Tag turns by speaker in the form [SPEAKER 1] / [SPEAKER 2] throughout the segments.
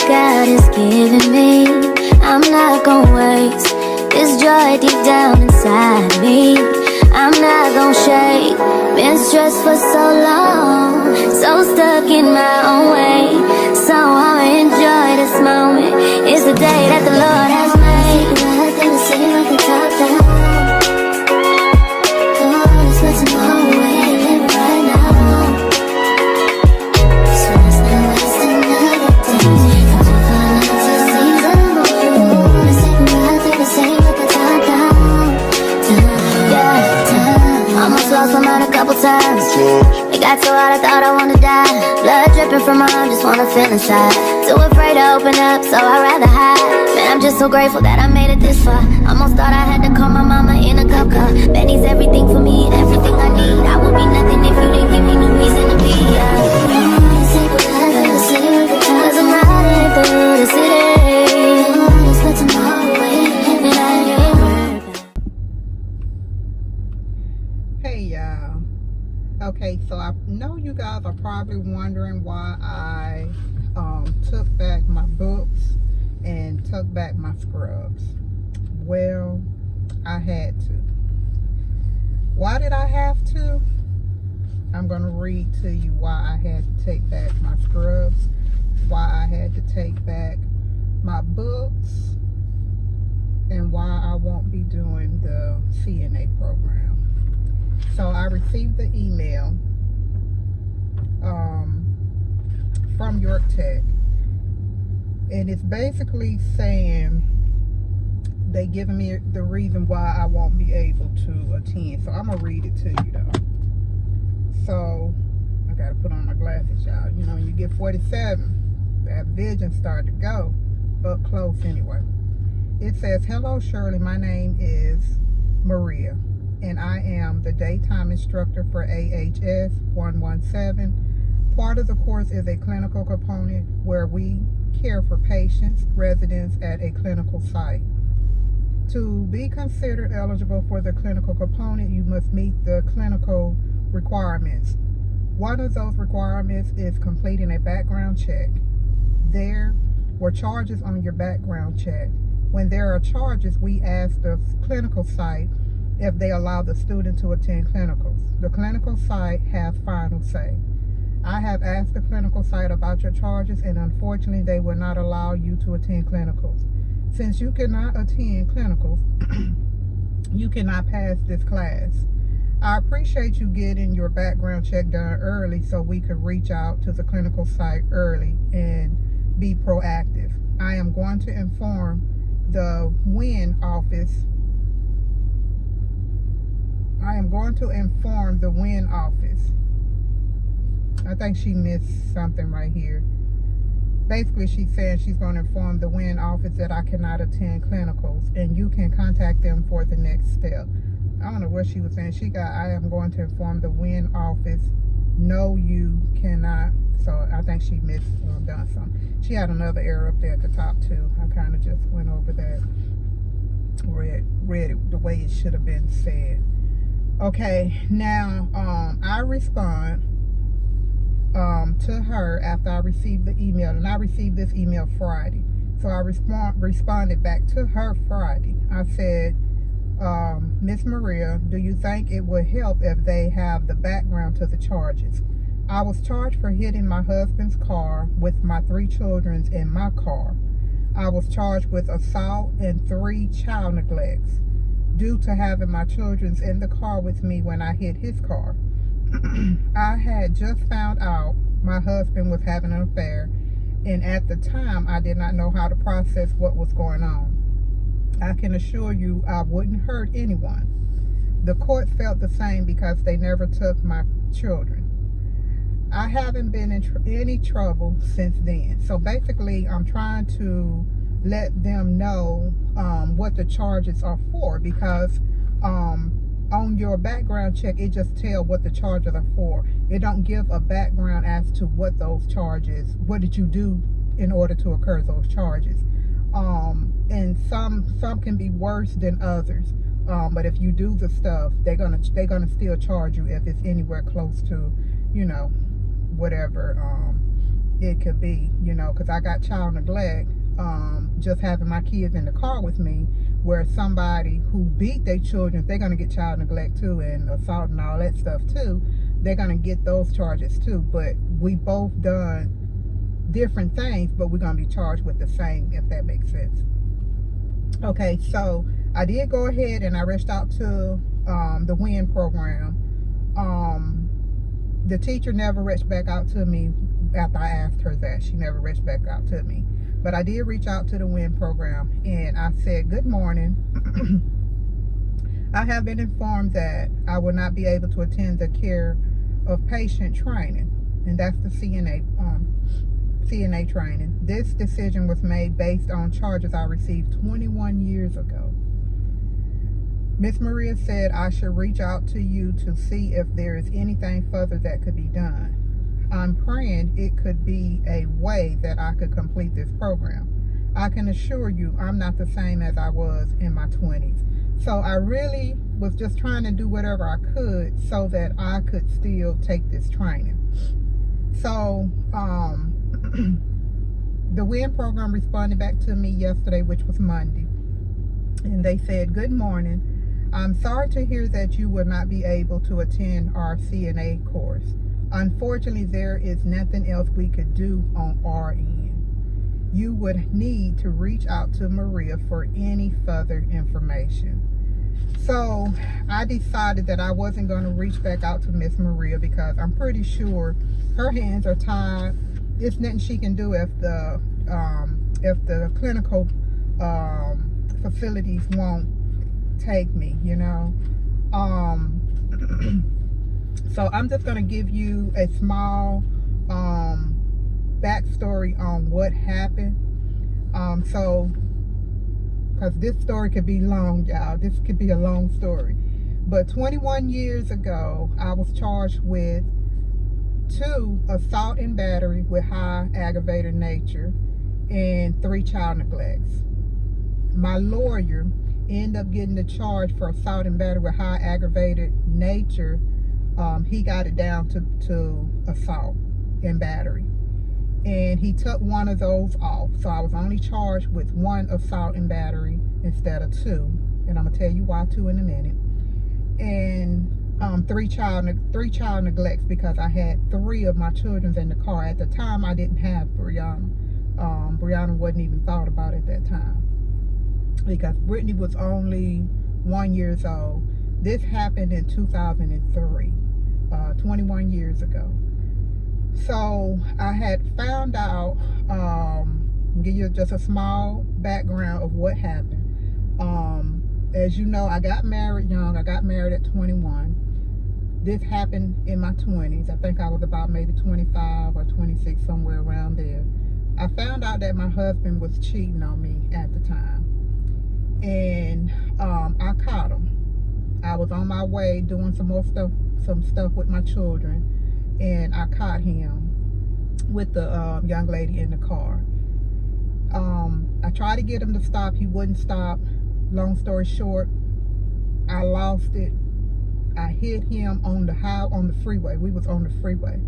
[SPEAKER 1] God has given me, I'm not gonna waste this joy deep down inside me. I'm not gonna shake. Been stressed for so long, so stuck in my own way. So I'ma enjoy this moment. It's the day that the Lord has made. Nothing to say like the top down. Oh, let's put tomorrow away and live it right now. So let's not waste another day. Come to find out to see the moon. Let's take nothing to say like the top down. Yeah, almost lost my mind a couple times. It got so hot I thought I wanna die. Blood dripping from my arm, just wanna feel inside. Too afraid to open up, so I'd rather hide. Man, I'm just so grateful that I made it this far. Almost thought I had to call my mama in a cop car. Benny's everything for me and everything I need. I would be nothing if you didn't give me no reason to be. Cause I'm riding through the city. Let's put tomorrow away and I ain't worried.
[SPEAKER 2] Hey y'all. Okay, so I know you guys are probably wondering why I took back my books and took back my scrubs. Well, I had to. Why did I have to? I'm going to read to you why I had to take back my scrubs, why I had to take back my books, and why I won't be doing the CNA program. So I received the email from York Tech, and it's basically saying they giving me the reason why I won't be able to attend. So I'm gonna read it to you though. So I gotta put on my glasses, y'all. You know, when you get 47, that vision started to go up close anyway. It says, "Hello Shirley, my name is Maria, and I am the daytime instructor for AHS 117. Part of the course is a clinical component where we care for patients, residents at a clinical site. To be considered eligible for the clinical component, you must meet the clinical requirements. One of those requirements is completing a background check. There were charges on your background check. When there are charges, we ask the clinical site if they allow the student to attend clinicals. The clinical site has final say. I have asked the clinical site about your charges, and unfortunately they will not allow you to attend clinicals. Since you cannot attend clinicals, you cannot pass this class. I appreciate you getting your background check done early so we could reach out to the clinical site early and be proactive. I am going to inform the WIN office. I think she missed something right here. Basically, she's saying she's going to inform the WIN office that I cannot attend clinicals, and you can contact them for the next step. I don't know what she was saying. I am going to inform the WIN office. No, you cannot. So I think she missed done something. She had another error up there at the top too. I kind of just went over that. Read it the way it should have been said. Okay, now I respond to her after I received the email, and I received this email Friday. So I responded back to her Friday. I said, Miss Maria, do you think it would help if they have the background to the charges? I was charged for hitting my husband's car with my 3 children in my car. I was charged with assault and 3 child neglects due to having my children in the car with me when I hit his car. I had just found out my husband was having an affair, and at the time I did not know how to process what was going on. I can assure you I wouldn't hurt anyone. The court felt the same because they never took my children. I haven't been in any trouble since then. So basically, I'm trying to let them know what the charges are for, because on your background check, it just tells what the charges are for. It don't give a background as to what those charges, what did you do in order to occur those charges. And some can be worse than others. But if you do the stuff, they're gonna still charge you if it's anywhere close to, you know, whatever it could be, you know, because I got child neglect, just having my kids in the car with me, where somebody who beat their children, they're going to get child neglect too, and assault and all that stuff too. They're going to get those charges too. But we both done different things, but we're going to be charged with the same, if that makes sense. Okay, so I did go ahead and I reached out to the WIN program. The teacher never reached back out to me after I asked her that. She never reached back out to me. But I did reach out to the WIN program, and I said, good morning. I have been informed that I will not be able to attend the care of patient training, and that's the CNA training. This decision was made based on charges I received 21 years ago. Miss Maria said I should reach out to you to see if there is anything further that could be done. I'm praying it could be a way that I could complete this program. I can assure you I'm not the same as I was in my 20s. So I really was just trying to do whatever I could so that I could still take this training. So the WIN program responded back to me yesterday, which was Monday. And they said, good morning. I'm sorry to hear that you will not be able to attend our CNA course. Unfortunately, there is nothing else we could do on our end. You would need to reach out to Maria for any further information. So I decided that I wasn't going to reach back out to Miss Maria because I'm pretty sure her hands are tied. There's nothing she can do if the clinical facilities won't take me, you know. So I'm just going to give you a small backstory on what happened. So, because this story could be long, y'all. This could be a long story. But 21 years ago, I was charged with 2 assault and battery with high aggravated nature and 3 child neglects. My lawyer ended up getting the charge for assault and battery with high aggravated nature. He got it down to assault and battery, and he took one of those off. So I was only charged with 1 assault and battery instead of 2, and I'm gonna tell you why 2 in a minute. And 3 child neglects, because I had 3 of my children in the car. At the time, I didn't have Brianna. Brianna wasn't even thought about at that time, because Brittany was only 1 year old. This happened in 2003, 21 years ago. So I had found out, give you just a small background of what happened. As you know, I got married young. I got married at 21. This happened in my 20s. I think I was about maybe 25 or 26, somewhere around there. I found out that my husband was cheating on me at the time. And I caught him. I was on my way doing some stuff with my children, and I caught him with the young lady in the car. I tried to get him to stop. He wouldn't stop. Long story short, I lost it. I hit him on the freeway. We was on the freeway.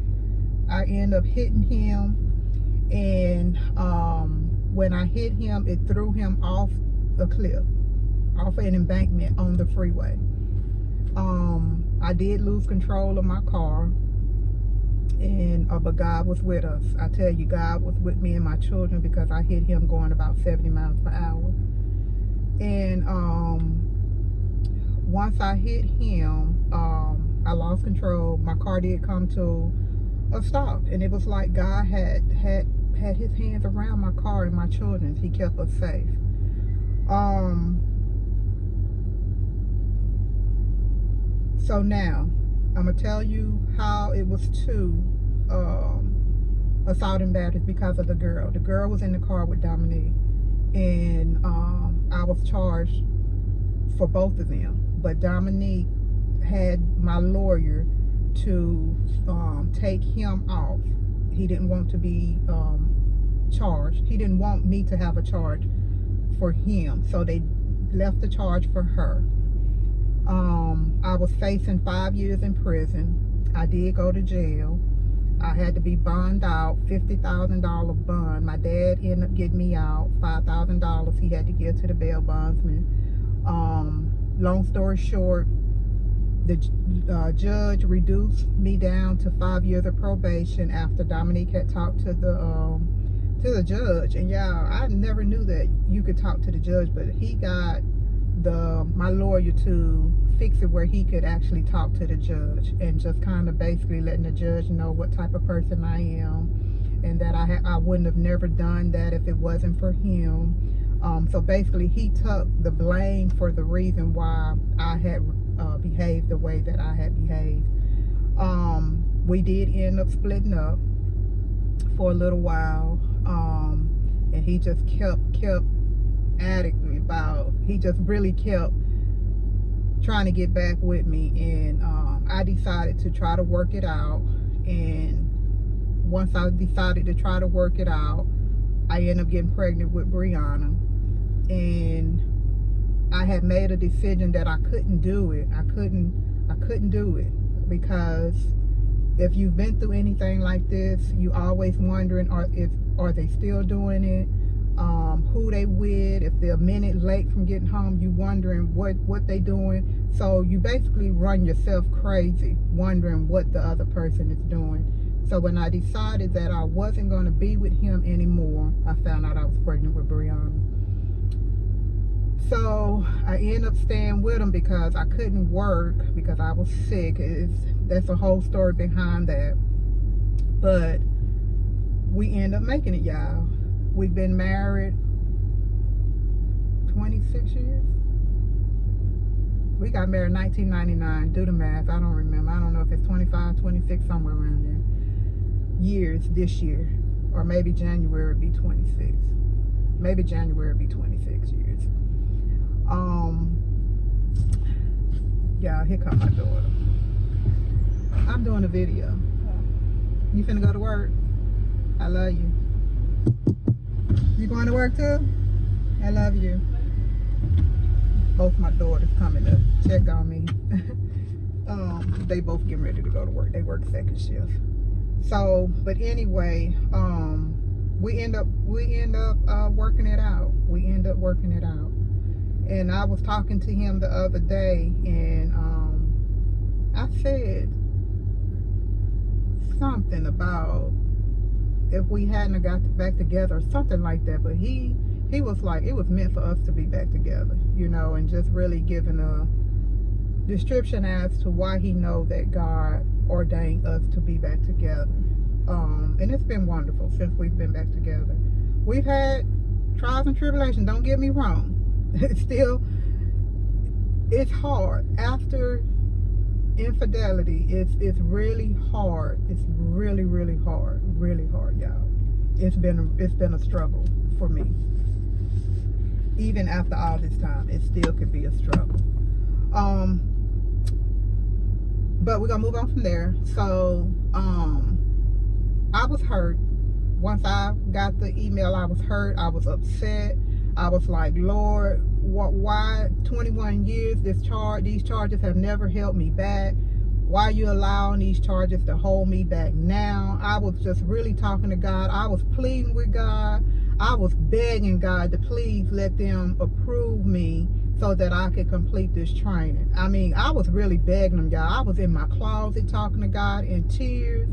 [SPEAKER 2] I ended up hitting him, and when I hit him, it threw him off a cliff, off an embankment on the freeway. I did lose control of my car, and but God was with us. I tell you, God was with me and my children, because I hit him going about 70 miles per hour. And once I hit him, I lost control. My car did come to a stop, and it was like God had his hands around my car and my children. He kept us safe. So now I'm gonna tell you how it was 2 assault and batteries because of the girl. The girl was in the car with Dominique, and I was charged for both of them. But Dominique had my lawyer to take him off. He didn't want to be charged. He didn't want me to have a charge for him, so they left the charge for her. I was facing 5 years in prison. I did go to jail. I had to be bonded out, $50,000 bond. My dad ended up getting me out, $5,000 he had to give to the bail bondsman. Long story short, the judge reduced me down to 5 years of probation after Dominique had talked to the judge. And yeah, I never knew that you could talk to the judge, but he got my lawyer to fix it where he could actually talk to the judge and just kind of basically letting the judge know what type of person I am, and that I wouldn't have never done that if it wasn't for him. So basically he took the blame for the reason why I had behaved the way that I had behaved. We did end up splitting up for a little while, and he just kept at it about, he just really kept trying to get back with me. And I decided to try to work it out, and once I decided to try to work it out, I ended up getting pregnant with Brianna. And I had made a decision that I couldn't do it. I couldn't do it, because if you've been through anything like this, you always wondering, are they still doing it? Who they with? If they're a minute late from getting home, you wondering what they doing. So you basically run yourself crazy wondering what the other person is doing. So when I decided that I wasn't going to be with him anymore, I found out I was pregnant with Brianna. So I ended up staying with him because I couldn't work because I was sick. That's a whole story behind that. But we ended up making it, y'all. We've been married 26 years. We got married in 1999. Do the math. I don't remember. I don't know if it's 25, 26, somewhere around there. Years this year. Or maybe January would be 26. Maybe January would be 26 years. Yeah, here comes my daughter. I'm doing a video. You finna go to work? I love you. You going to work too? I love you. Both my daughters coming to check on me. They both getting ready to go to work. They work second shift. So, but anyway, we end up working it out. We end up working it out. And I was talking to him the other day, and I said something about if we hadn't got back together or something like that. But he was like, it was meant for us to be back together, you know, and just really giving a description as to why he know that God ordained us to be back together. And it's been wonderful since we've been back together. We've had trials and tribulations, don't get me wrong. It's hard. After infidelity, it's really hard. It's really, really hard. Really hard, y'all. It's been a struggle for me. Even after all this time, it still could be a struggle. But we're gonna move on from there. So I was hurt. Once I got the email, I was hurt. I was upset. I was like, Lord, why 21 years these charges have never held me back? Why are you allowing these charges to hold me back now? I was just really talking to God. I was pleading with God. I was begging God to please let them approve me so that I could complete this training. I mean, I was really begging them, y'all. I was in my closet talking to God in tears,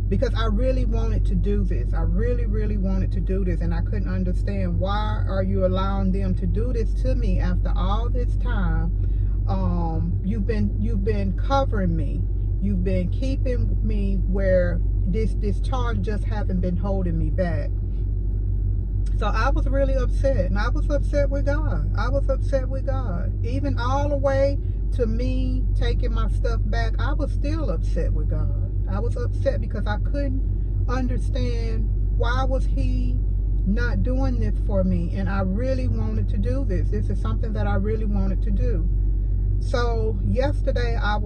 [SPEAKER 2] because I really wanted to do this. I really, really wanted to do this, and I couldn't understand, why are you allowing them to do this to me after all this time? You've been covering me. You've been keeping me where this charge just haven't been holding me back. So I was really upset, and I was upset with God. I was upset with God. Even all the way to me taking my stuff back, I was still upset with God. I was upset because I couldn't understand, why was he not doing this for me? And I really wanted to do this. This is something that I really wanted to do. So yesterday I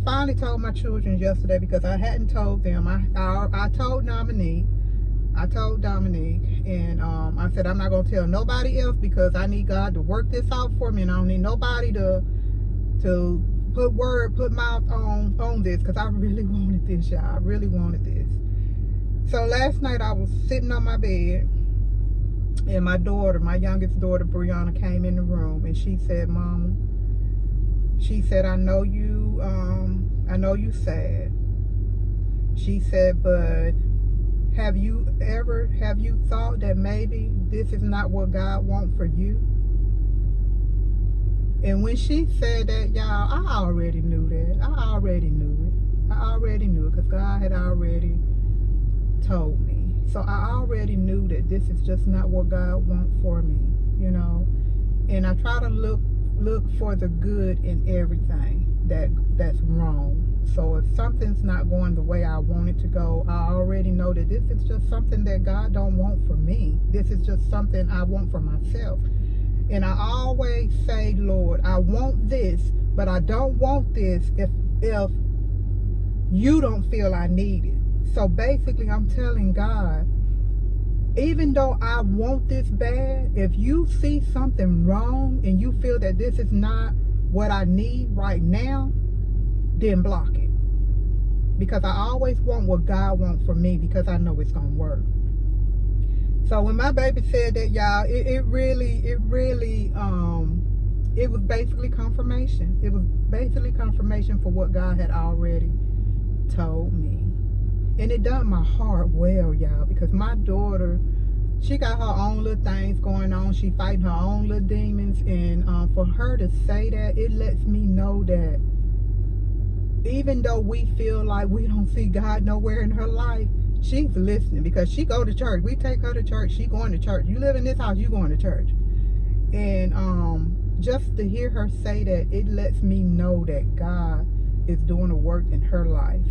[SPEAKER 2] finally told my children yesterday, because I hadn't told them. I told Dominique. And I said, I'm not going to tell nobody else, because I need God to work this out for me, and I don't need nobody to put mouth on this, because I really wanted this, y'all. I really wanted this. So last night I was sitting on my bed, and my youngest daughter, Brianna, came in the room, and she said, "Mama," she said, I know you sad." She said, "But have you thought that maybe this is not what God wants for you?" And when she said that, y'all, I already knew that. I already knew it, because God had already told me. So I already knew that this is just not what God wants for me, you know. And I try to look for the good in everything that's wrong. So if something's not going the way I want it to go, I already know that this is just something that God don't want for me. This is just something I want for myself. And I always say, Lord, I want this, but I don't want this if you don't feel I need it. So basically, I'm telling God, even though I want this bad, if you see something wrong and you feel that this is not what I need right now, then block it. Because I always want what God wants for me, because I know it's going to work. So when my baby said that, y'all, it was basically confirmation. It was basically confirmation for what God had already told me. And it done my heart well, y'all, because my daughter, she got her own little things going on. She fighting her own little demons. And for her to say that, it lets me know that even though we feel like we don't see God nowhere in her life, she's listening, because she go to church. We take her to church. She going to church. You live in this house, you going to church. And just to hear her say that, it lets me know that God is doing a work in her life.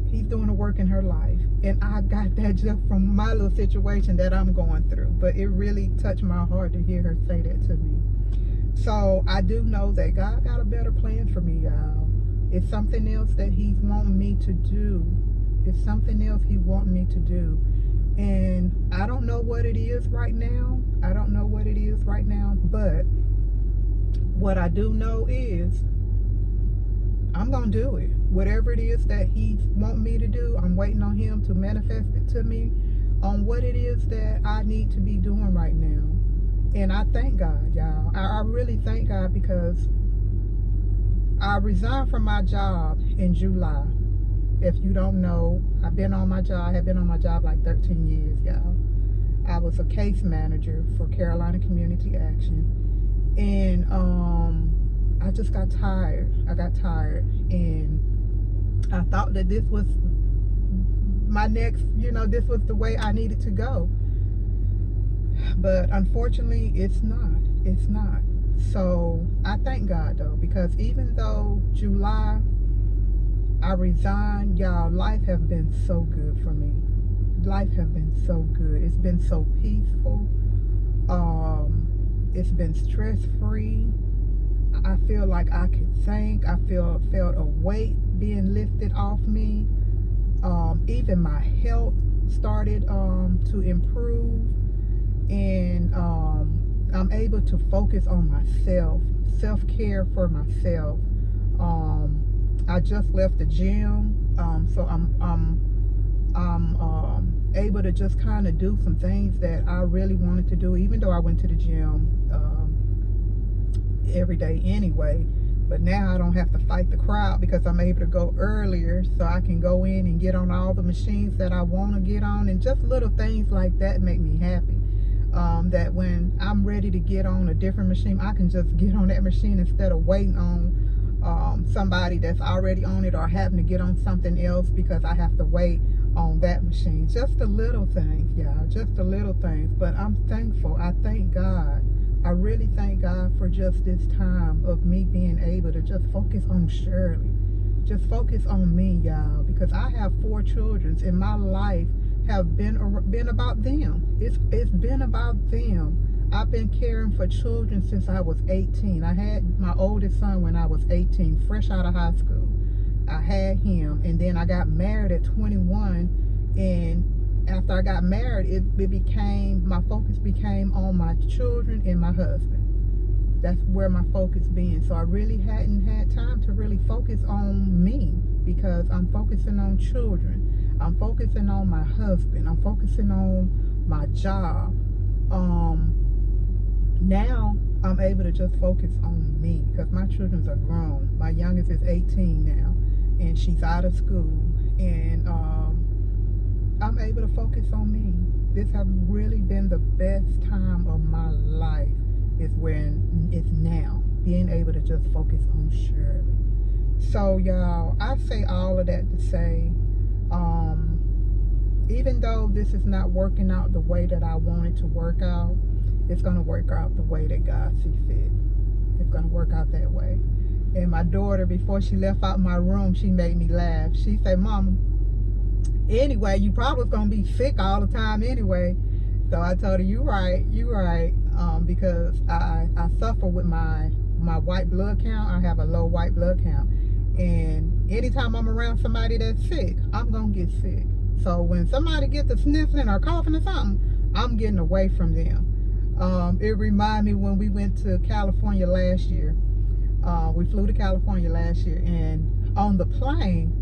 [SPEAKER 2] He's doing a work in her life. And I got that just from my little situation that I'm going through. But it really touched my heart to hear her say that to me. So I do know that God got a better plan for me, y'all. It's something else that He's wanting me to do. It's something else He wants me to do. And I don't know what it is right now. But what I do know is I'm going to do it. Whatever it is that He wants me to do, I'm waiting on Him to manifest it to me on what it is that I need to be doing right now. And I thank God, y'all. I really thank God, because I resigned from my job in July. If you don't know, I have been on my job like 13 years, y'all. I was a case manager for Carolina Community Action. And I just got tired. And I thought that this was my next, this was the way I needed to go. But unfortunately, it's not. So I thank God, though, because even though July I resigned, y'all, life has been so good for me. Life has been so good. It's been so peaceful. It's been stress-free. I feel like I could think. I felt a weight being lifted off me. Even my health started to improve. And I'm able to focus on myself, self-care for myself. I just left the gym, so I'm able to just kind of do some things that I really wanted to do, even though I went to the gym every day anyway. But now I don't have to fight the crowd, because I'm able to go earlier, so I can go in and get on all the machines that I want to get on. And just little things like that make me happy. That when I'm ready to get on a different machine, I can just get on that machine instead of waiting on somebody that's already on it, or having to get on something else because I have to wait on that machine. Just the little things, y'all, just the little things. But I'm thankful. I thank God. I really thank God for just this time of me being able to just focus on Shirley. Just focus on me, y'all, because I have 4 children, and my life have been about them. It's been about them. I've been caring for children since I was 18. I had my oldest son when I was 18, fresh out of high school. I had him, and then I got married at 21. And after I got married, my focus became on my children and my husband. That's where my focus been. So I really hadn't had time to really focus on me, because I'm focusing on children. I'm focusing on my husband. I'm focusing on my job. Now I'm able to just focus on me, because my children are grown. My youngest is 18 now, and she's out of school, and I'm able to focus on me. This has really been the best time of my life, is when it's now, being able to just focus on Shirley. So y'all, I say all of that to say, even though this is not working out the way that I want it to work out, it's going to work out the way that God sees fit. It's going to work out that way. And my daughter, before she left out my room, she made me laugh. She said, "Mama, anyway, you probably was going to be sick all the time anyway." So I told her, you right. Because I suffer with my white blood count. I have a low white blood count. And anytime I'm around somebody that's sick, I'm going to get sick. So when somebody gets the sniffling or coughing or something, I'm getting away from them. It reminded me when we went to California last year. We flew to California last year, and on the plane,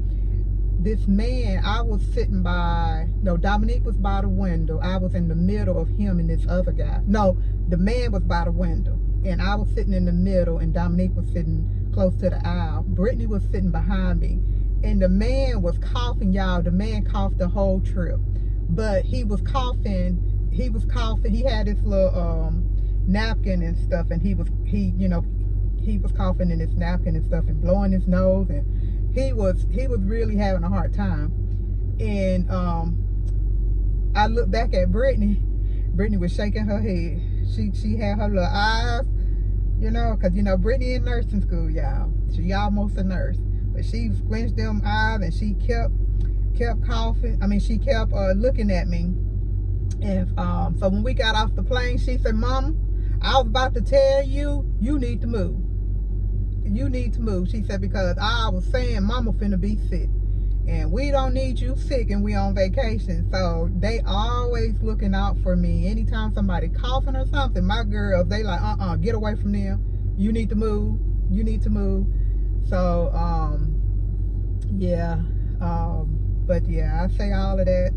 [SPEAKER 2] this man, I was sitting by, no, Dominique was by the window. I was in the middle of him and this other guy. No, the man was by the window, and I was sitting in the middle, and Dominique was sitting close to the aisle. Brittany was sitting behind me, and the man was coughing, y'all. The man coughed the whole trip, but he was coughing. He had this little napkin and stuff, and he was coughing in his napkin and stuff and blowing his nose, and he was really having a hard time. And I looked back at Brittany. Brittany was shaking her head. She had her little eyes, because Brittany in nursing school, y'all. She almost a nurse, but she squinched them eyes, and she kept coughing. I mean, she kept looking at me. And so when we got off the plane, she said, "Mama, I was about to tell you, you need to move. You need to move." She said, "Because I was saying Mama finna be sick, and we don't need you sick, and we on vacation." So they always looking out for me. Anytime somebody coughing or something, my girls, they like, get away from them. You need to move. You need to move. So yeah. But yeah, I say all of that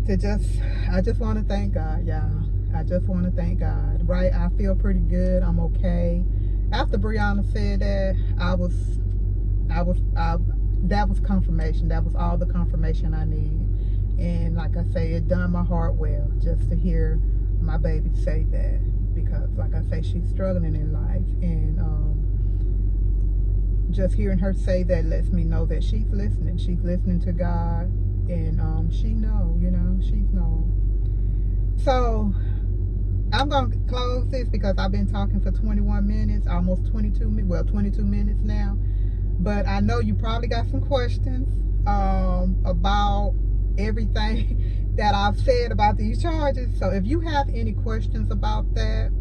[SPEAKER 2] I just want to thank God, y'all. I just want to thank God, right? I feel pretty good. I'm okay. After Brianna said that, that was confirmation. That was all the confirmation I needed. And like I say, it done my heart well just to hear my baby say that, because like I say, she's struggling in life, and just hearing her say that lets me know that she's listening. She's listening to God, and she she's known. So I'm going to close this because I've been talking for 21 minutes, almost 22 minutes now. But I know you probably got some questions about everything that I've said about these charges. So if you have any questions about that,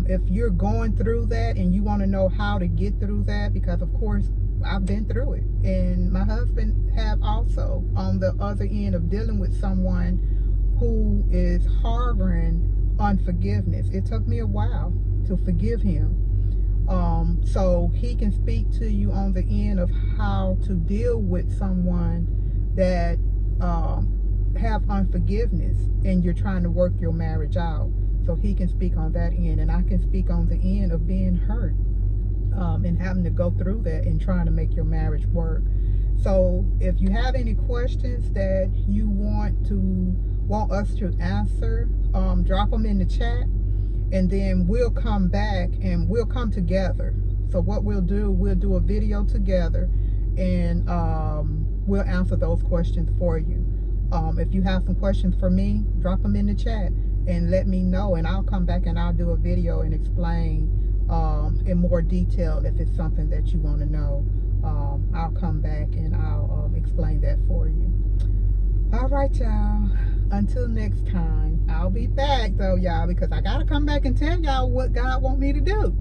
[SPEAKER 2] if you're going through that and you want to know how to get through that, because of course I've been through it, and my husband have also, on the other end of dealing with someone who is harboring unforgiveness. It took me a while to forgive him. So he can speak to you on the end of how to deal with someone that have unforgiveness, and you're trying to work your marriage out. So he can speak on that end, and I can speak on the end of being hurt and having to go through that and trying to make your marriage work. So if you have any questions that you want us to answer, drop them in the chat, and then we'll come back and we'll come together. So what we'll do a video together, and we'll answer those questions for you. If you have some questions for me, drop them in the chat and let me know, and I'll come back and I'll do a video and explain in more detail if it's something that you want to know. I'll come back and I'll explain that for you. All right, y'all. Until next time, I'll be back though, y'all, because I gotta come back and tell y'all what God want me to do.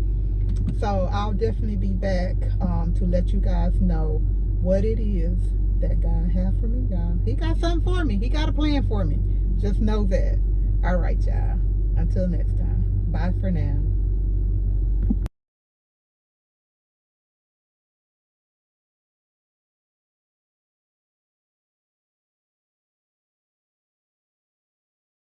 [SPEAKER 2] So I'll definitely be back to let you guys know what it is that God has for me, y'all. He got something for me. He got a plan for me. Just know that. All right, y'all. Until next time. Bye for now.